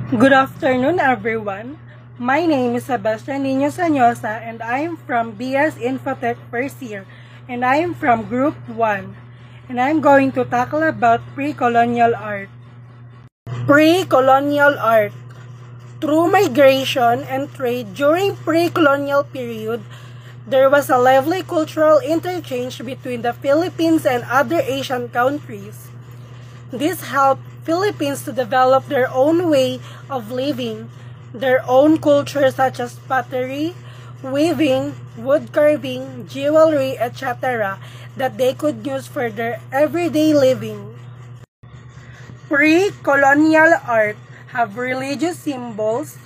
Good afternoon, everyone. My name is Sebastian Nino Sanyosa, and I am from BS Infotech first year, and I am from Group 1, and I'm going to tackle about pre-colonial art. Pre-colonial art. Through migration and trade during pre-colonial period, there was a lively cultural interchange between the Philippines and other Asian countries. This helped Philippines to develop their own way of living, their own culture such as pottery, weaving, wood carving, jewelry, etc. that they could use for their everyday living. Pre-colonial art have religious symbols,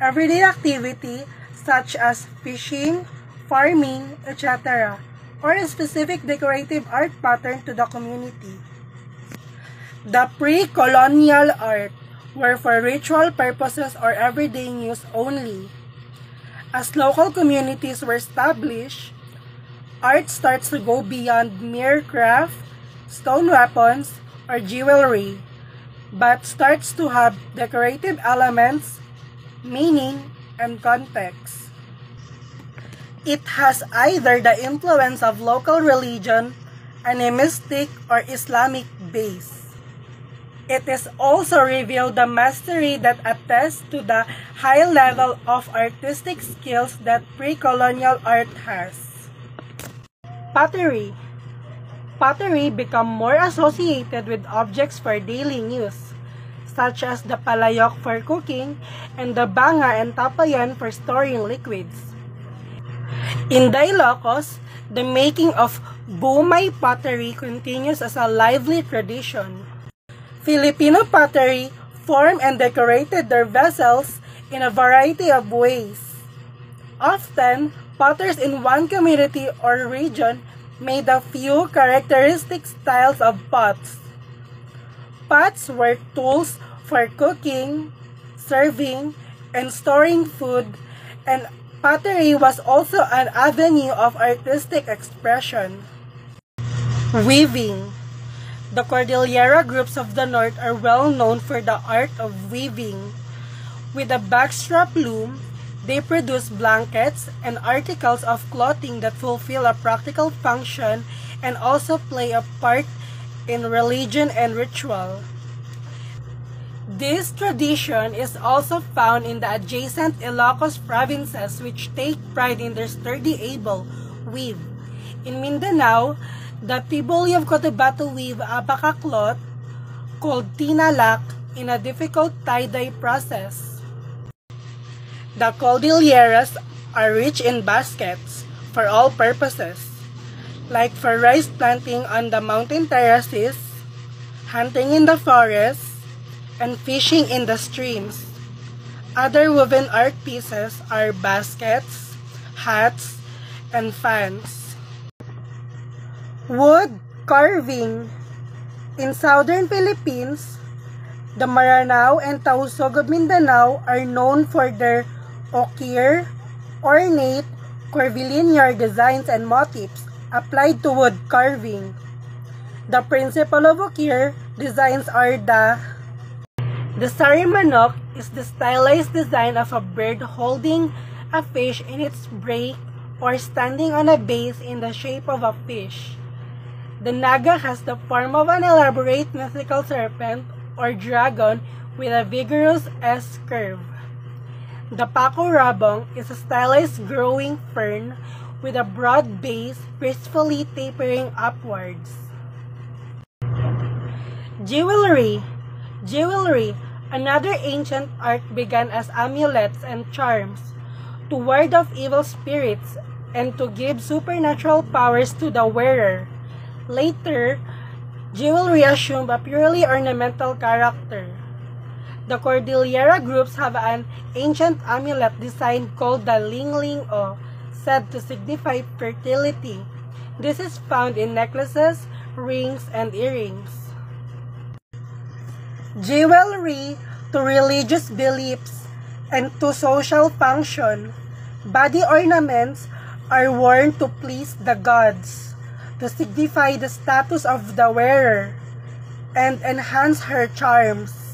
everyday activity such as fishing, farming, etc., or a specific decorative art pattern to the community. The pre-colonial art were for ritual purposes or everyday use only. As local communities were established, art starts to go beyond mere craft, stone weapons, or jewelry, but starts to have decorative elements, meaning, and context. It has either the influence of local religion, animistic, or Islamic base. It is also revealed the mastery that attests to the high level of artistic skills that pre-colonial art has. Pottery. Pottery become more associated with objects for daily use, such as the palayok for cooking and the banga and tapayan for storing liquids. In Ilocos, the making of bumay pottery continues as a lively tradition. Filipino pottery formed and decorated their vessels in a variety of ways. Often, potters in one community or region made a few characteristic styles of pots. Pots were tools for cooking, serving, and storing food, and pottery was also an avenue of artistic expression. Weaving. The Cordillera groups of the North are well known for the art of weaving. With a backstrap loom, they produce blankets and articles of clothing that fulfill a practical function and also play a part in religion and ritual. This tradition is also found in the adjacent Ilocos provinces, which take pride in their sturdy able weave. In Mindanao, the Tiboli of Cotabato weave a baka cloth called tinalak in a difficult tie-dye process. The Cordilleras are rich in baskets for all purposes, like for rice planting on the mountain terraces, hunting in the forests, and fishing in the streams. Other woven art pieces are baskets, hats, and fans. Wood carving. In southern Philippines, the Maranao and Tausug of Mindanao are known for their ochre, ornate, curvilinear designs and motifs applied to wood carving. The principle of ochre designs are the sarimanok is the stylized design of a bird holding a fish in its beak or standing on a base in the shape of a fish. The naga has the form of an elaborate mythical serpent or dragon with a vigorous S curve. The Paco Rabong is a stylized growing fern with a broad base gracefully tapering upwards. Jewelry. Jewelry, another ancient art, began as amulets and charms to ward off evil spirits and to give supernatural powers to the wearer. Later, jewelry assumed a purely ornamental character. The Cordillera groups have an ancient amulet design called the Ling-Ling-O, said to signify fertility. This is found in necklaces, rings, and earrings. Jewelry to religious beliefs and to social function. Body ornaments are worn to please the gods, to signify the status of the wearer, and enhance her charms.